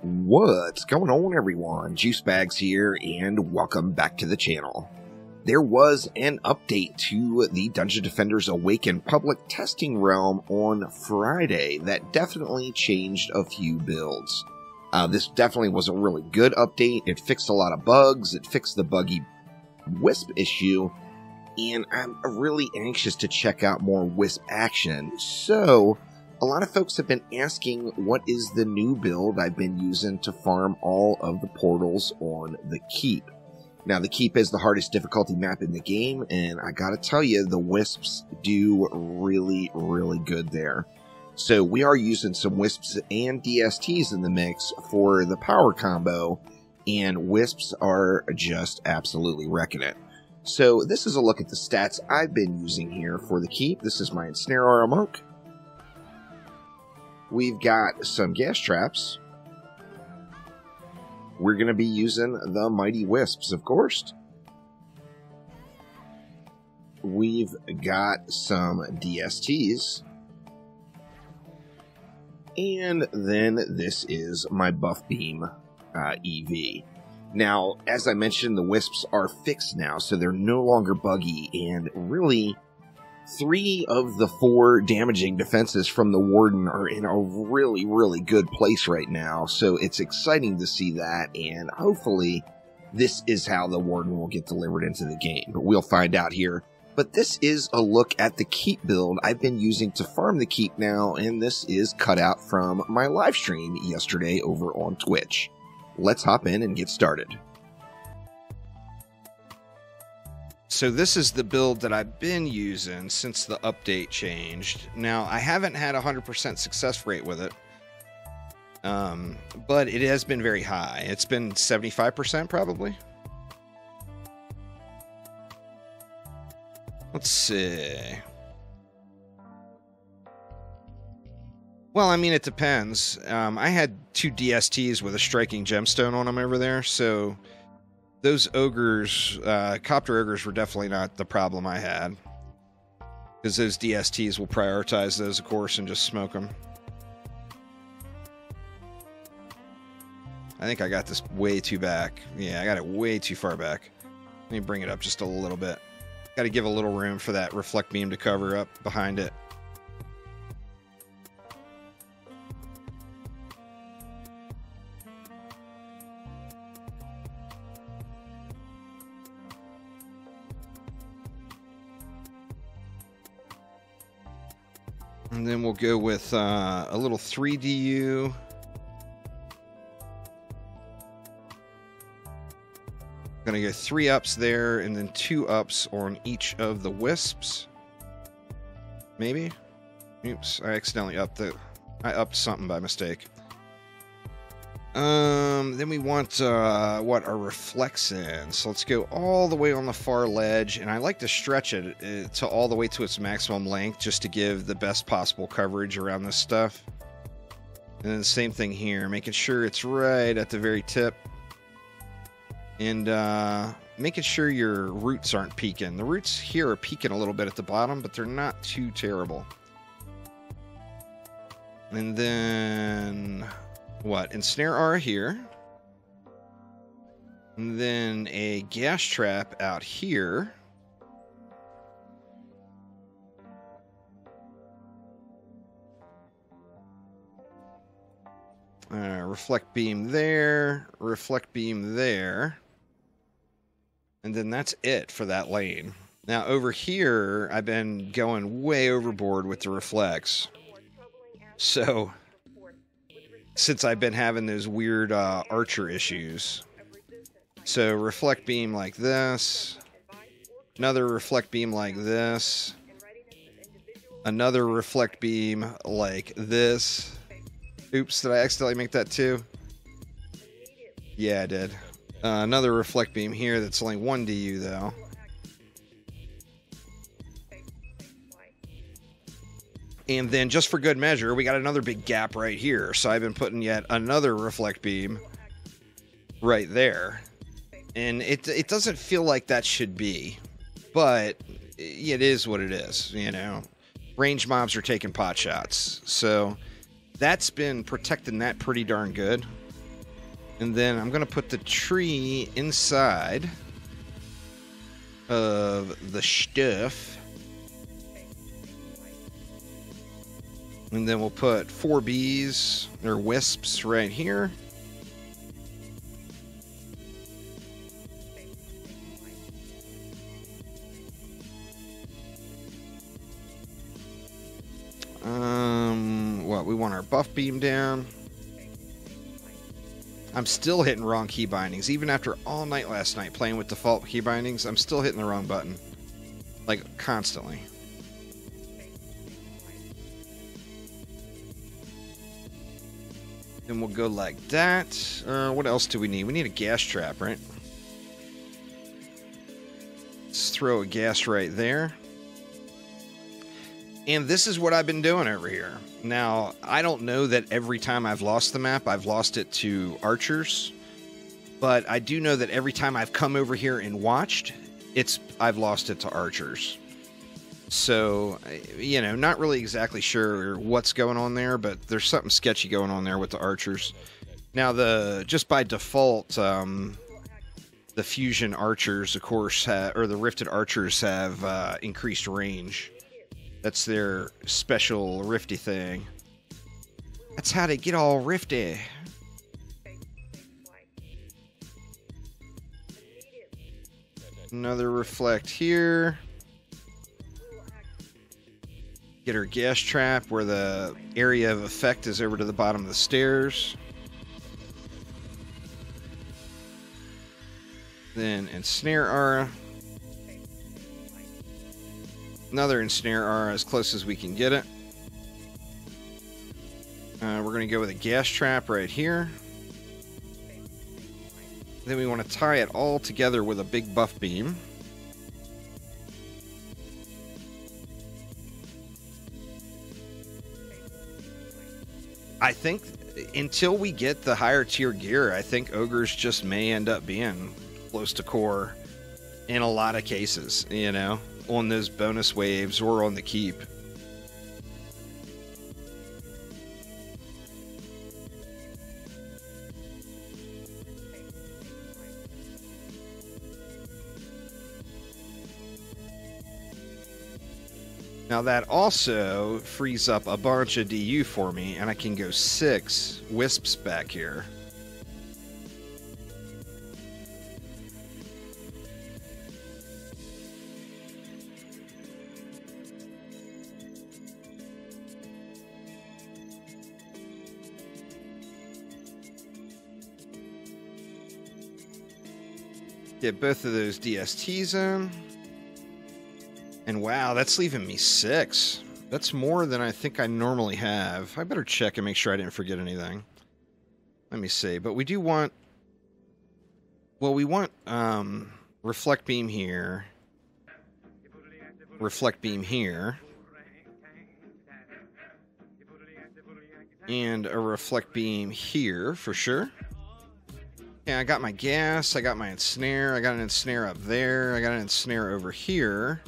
What's going on, everyone? Juice Bags here, and welcome back to the channel. There was an update to the Dungeon Defenders Awaken public testing realm on Friday that definitely changed a few builds. This definitely was a really good update. It fixed a lot of bugs, it fixed the buggy Wisp issue, and I'm really anxious to check out more Wisp action. So, a lot of folks have been asking what is the new build I've been using to farm all of the portals on the Keep. Now, the Keep is the hardest difficulty map in the game, and I gotta tell you, the Wisps do really, really good there. So we are using some Wisps and DSTs in the mix for the power combo, and Wisps are just absolutely wrecking it. So this is a look at the stats I've been using here for the Keep. This is my Ensnare Monk. We've got some gas traps. We're going to be using the Mighty Wisps, of course. We've got some DSTs. And then this is my Buff Beam EV. Now, as I mentioned, the Wisps are fixed now, so they're no longer buggy, and really 3 of the 4 damaging defenses from the Warden are in a really, really good place right now, so it's exciting to see that, and hopefully this is how the Warden will get delivered into the game, but we'll find out here. But this is a look at the Keep build I've been using to farm the Keep now, and this is cut out from my live stream yesterday over on Twitch. Let's hop in and get started. So this is the build that I've been using since the update changed. Now, I haven't had a 100% success rate with it, but it has been very high. It's been 75% probably. Let's see. Well, I mean, it depends. I had 2 DSTs with a striking gemstone on them over there, so those ogres, copter ogres, were definitely not the problem I had, because those DSTs will prioritize those, of course, and just smoke them. I think I got this way too back. Yeah, I got it way too far back. Let me bring it up just a little bit. Got to give a little room for that reflect beam to cover up behind it. And then we'll go with a little 3DU. Gonna go 3 ups there, and then 2 ups on each of the Wisps. Maybe? Oops, I accidentally upped it. I upped something by mistake. Then we want, what, our reflects in. So let's go all the way on the far ledge, and I like to stretch it to all the way to its maximum length, just to give the best possible coverage around this stuff. And then the same thing here, making sure it's right at the very tip. And, making sure your roots aren't peaking. The roots here are peaking a little bit at the bottom, but they're not too terrible. And then what? Ensnare R here. And then a gas trap out here. Reflect beam there. Reflect beam there. And then that's it for that lane. Now over here, I've been going way overboard with the reflects. So, since I've been having those weird archer issues. So reflect beam like this, another reflect beam like this, another reflect beam like this. Oops, did I accidentally make that 2? Yeah, I did. Another reflect beam here that's only 1 DU though. And then, just for good measure, we got another big gap right here. So I've been putting yet another reflect beam right there. And it doesn't feel like that should be, but it is what it is, you know. Range mobs are taking pot shots, so that's been protecting that pretty darn good. And then I'm going to put the tree inside of the stuff. And then we'll put 4 bees, or wisps, right here. What, we want our buff beam down. I'm still hitting wrong key bindings. Even after all night last night playing with default key bindings, I'm still hitting the wrong button. Like, constantly. Then we'll go like that. What else do we need? We need a gas trap, right? Let's throw a gas right there. And this is what I've been doing over here. Now, I don't know that every time I've lost the map, I've lost it to archers. But I do know that every time I've come over here and watched, I've lost it to archers. So, you know, not really exactly sure what's going on there, but there's something sketchy going on there with the archers. Now, just by default, the fusion archers, of course, or the rifted archers have increased range. That's their special rifty thing. That's how they get all rifty. Another reflect here. Get our gas trap where the area of effect is over to the bottom of the stairs. Then ensnare aura. Another ensnare aura as close as we can get it. We're going to go with a gas trap right here. Then we want to tie it all together with a big buff beam. I think until we get the higher tier gear, I think ogres just may end up being close to core in a lot of cases, you know, on those bonus waves or on the keep. Now that also frees up a bunch of DU for me, and I can go 6 wisps back here. Get both of those DSTs in. And wow, that's leaving me 6. That's more than I think I normally have. I better check and make sure I didn't forget anything. Let me see. But we do want... Well, we want reflect beam here. Reflect beam here. And a reflect beam here, for sure. Yeah, I got my gas, I got my ensnare, I got an ensnare up there, I got an ensnare over here.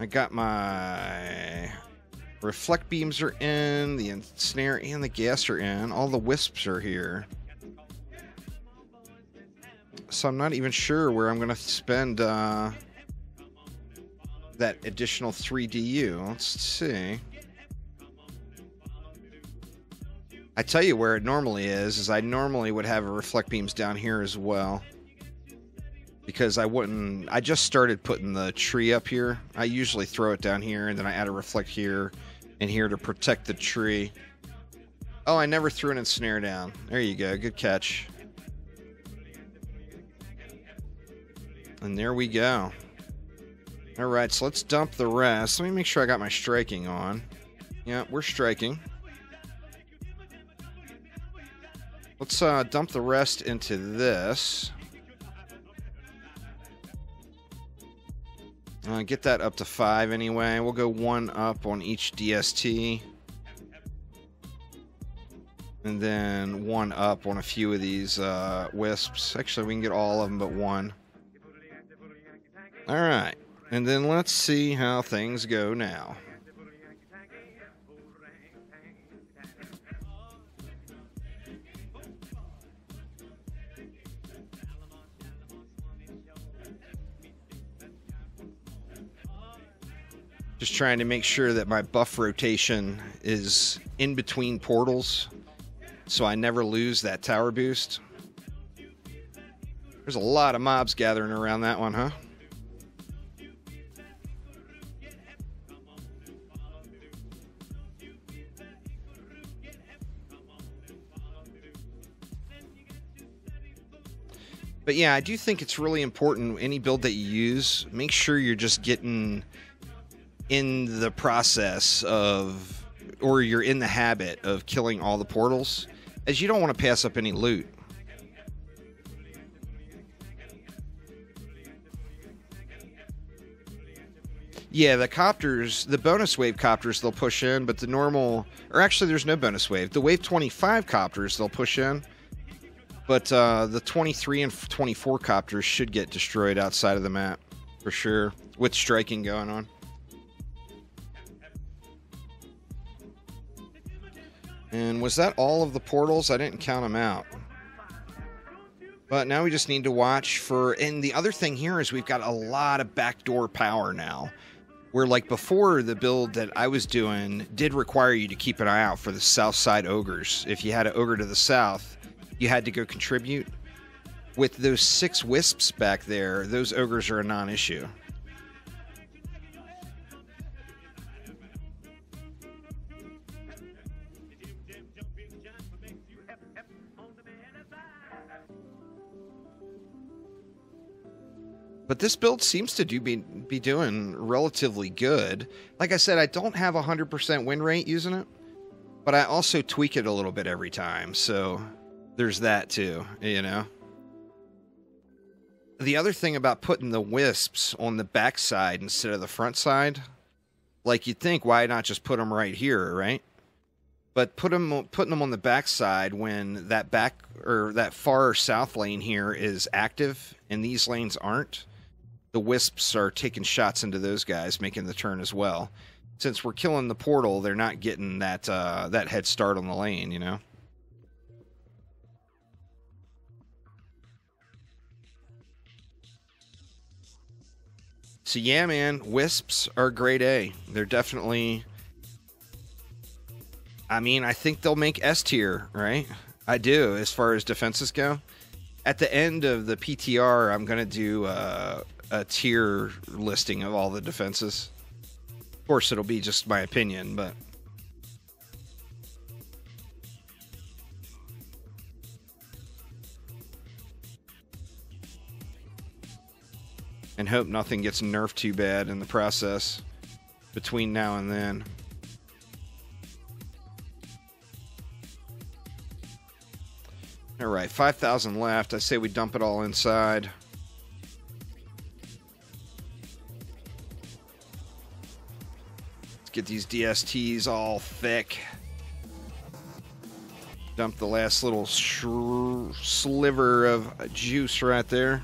I got my reflect beams are in, the ensnare and the gas are in, all the wisps are here. So I'm not even sure where I'm going to spend that additional 3 DU. Let's see. I tell you where it normally is I normally would have a reflect beams down here as well. Because I just started putting the tree up here. I usually throw it down here, and then I add a reflect here and here to protect the tree. Oh, I never threw an ensnare down. There you go. Good catch. And there we go. Alright, so let's dump the rest. Let me make sure I got my striking on. Yeah, we're striking. Let's dump the rest into this. Get that up to 5 anyway. We'll go 1 up on each DST. And then 1 up on a few of these wisps. Actually, we can get all of them but 1. Alright. And then let's see how things go now. Just trying to make sure that my buff rotation is in between portals so I never lose that tower boost. There's a lot of mobs gathering around that one, huh? But yeah, I do think it's really important, any build that you use, make sure you're just getting in the process of, or you're in the habit of killing all the portals, as you don't want to pass up any loot. Yeah, the copters, the bonus wave copters, they'll push in, but the normal, or actually there's no bonus wave. The wave 25 copters, they'll push in. But the 23 and 24 copters should get destroyed outside of the map, for sure, with striking going on. And was that all of the portals? I didn't count them out. But now we just need to watch for... And the other thing here is we've got a lot of backdoor power now. Where, like, before, the build that I was doing did require you to keep an eye out for the south side ogres. If you had an ogre to the south, you had to go contribute. With those 6 wisps back there, those ogres are a non-issue. But this build seems to be doing relatively good. Like I said, I don't have a 100% win rate using it, but I also tweak it a little bit every time, so there's that too, you know. The other thing about putting the wisps on the back side instead of the front side, like you'd think, why not just put them right here, right? But putting them on the back side when that back or that far south lane here is active and these lanes aren't, the wisps are taking shots into those guys, making the turn as well. Since we're killing the portal, they're not getting that that head start on the lane, you know. So yeah, man, wisps are grade A. They're definitely... I mean, I think they'll make S tier, right? I do, as far as defenses go. At the end of the PTR, I'm going to do a tier listing of all the defenses. Of course, it'll be just my opinion, but... And hope nothing gets nerfed too bad in the process between now and then. Alright, 5,000 left. I say we dump it all inside. Let's get these DSTs all thick. Dump the last little sliver of juice right there.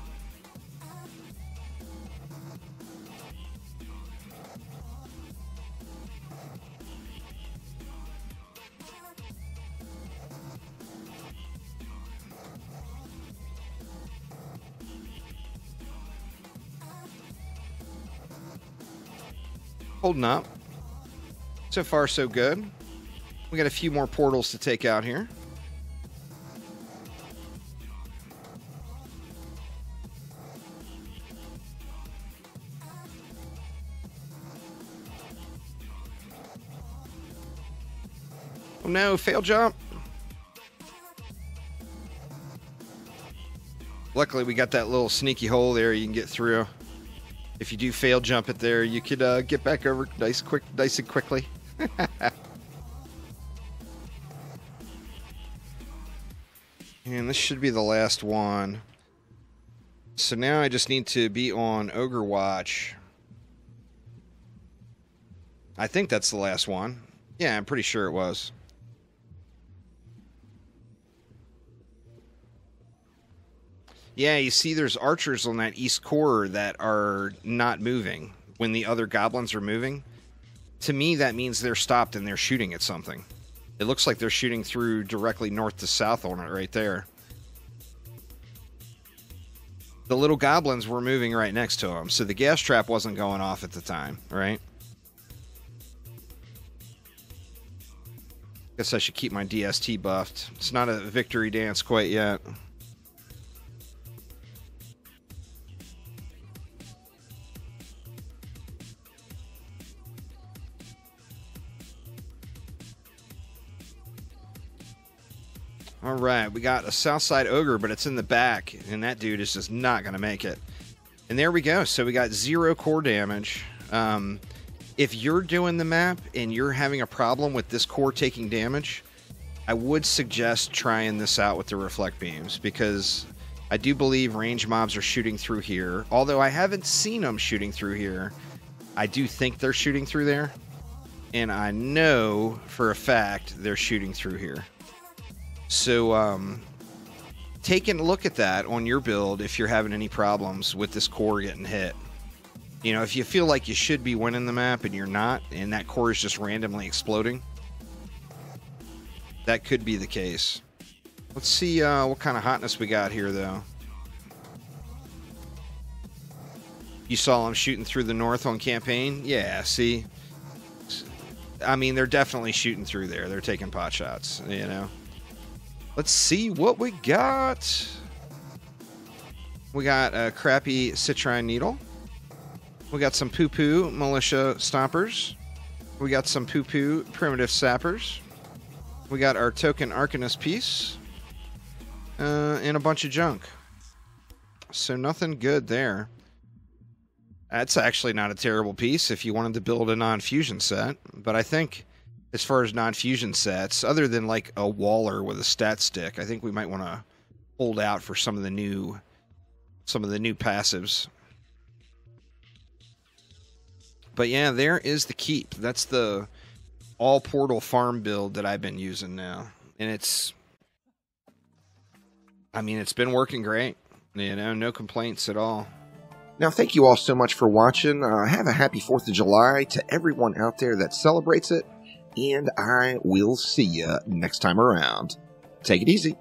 Holding up. So far, so good. We got a few more portals to take out here. Oh no, fail jump. Luckily, we got that little sneaky hole there you can get through. If you do fail jump it there, you could get back over nice and quickly. And this should be the last one. So now I just need to be on Ogre Watch. I think that's the last one. Yeah, I'm pretty sure it was. Yeah, you see there's archers on that east core that are not moving when the other goblins are moving. To me, that means they're stopped and they're shooting at something. It looks like they're shooting through directly north to south on it right there. The little goblins were moving right next to them, so the gas trap wasn't going off at the time, right? Guess I should keep my DST buffed. It's not a victory dance quite yet. All right, we got a Southside Ogre, but it's in the back, and that dude is just not going to make it. And there we go. So we got 0 core damage. If you're doing the map and you're having a problem with this core taking damage, I would suggest trying this out with the reflect beams, because I do believe range mobs are shooting through here. Although I haven't seen them shooting through here, I do think they're shooting through there. And I know for a fact they're shooting through here. So, taking a look at that on your build if you're having any problems with this core getting hit. You know, if you feel like you should be winning the map and you're not, and that core is just randomly exploding, that could be the case. Let's see what kind of hotness we got here, though. You saw them shooting through the north on campaign? Yeah, see? I mean, they're definitely shooting through there. They're taking pot shots, you know? Let's see what we got. We got a crappy citrine needle. We got some poo-poo militia stompers. We got some poo-poo primitive sappers. We got our token Arcanist piece. And a bunch of junk. So nothing good there. That's actually not a terrible piece if you wanted to build a non-fusion set. But I think, as far as non-fusion sets, other than like a Waller with a stat stick, I think we might want to hold out for some of the new passives. But yeah, there is the keep. That's the all portal farm build that I've been using now, and it's been working great. You know, no complaints at all. Now, thank you all so much for watching. Have a happy 4th of July to everyone out there that celebrates it. And I will see you next time around. Take it easy.